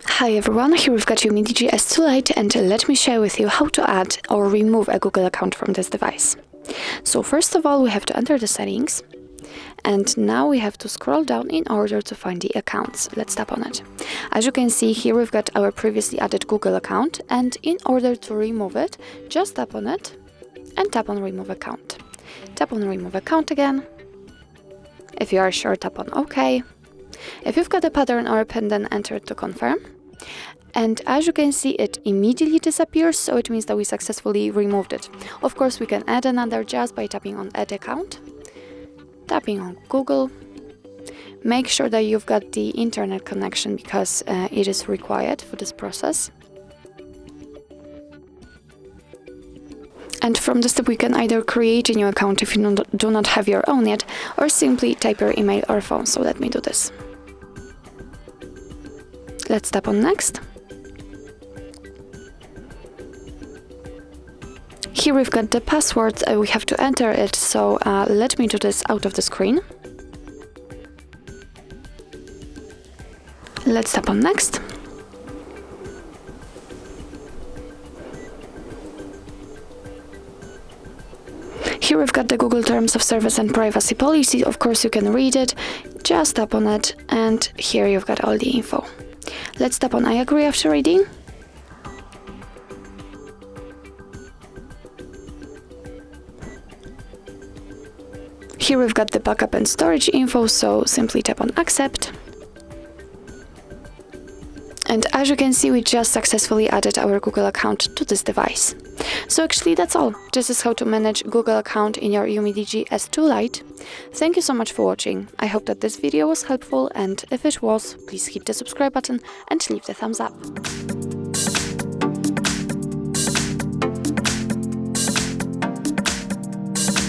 Hi everyone, here we've got UMIDIGI S2 Lite, and let me share with you how to add or remove a Google account from this device. So first of all, we have to enter the settings, and now we have to scroll down in order to find the accounts. Let's tap on it. As you can see here, we've got our previously added Google account, and in order to remove it, just tap on it and tap on remove account. Tap on remove account again. If you are sure, tap on OK. If you've got a pattern or a pin, then enter it to confirm. And as you can see, it immediately disappears, so it means that we successfully removed it. Of course, we can add another just by tapping on add account, tapping on Google. Make sure that you've got the internet connection because it is required for this process. And from this step, we can either create a new account if you do not have your own yet, or simply type your email or phone. So let me do this. Let's tap on next. Here we've got the password, we have to enter it, so let me do this out of the screen. Let's tap on next. Here we've got the Google Terms of Service and Privacy Policy. Of course, you can read it. Just tap on it, and here you've got all the info. Let's tap on I agree after reading. Here we've got the backup and storage info, so simply tap on accept. And as you can see, we just successfully added our Google account to this device. So actually that's all. This is how to manage Google account in your UMIDIGI S2 Lite. Thank you so much for watching. I hope that this video was helpful, and if it was, please hit the subscribe button and leave the thumbs up.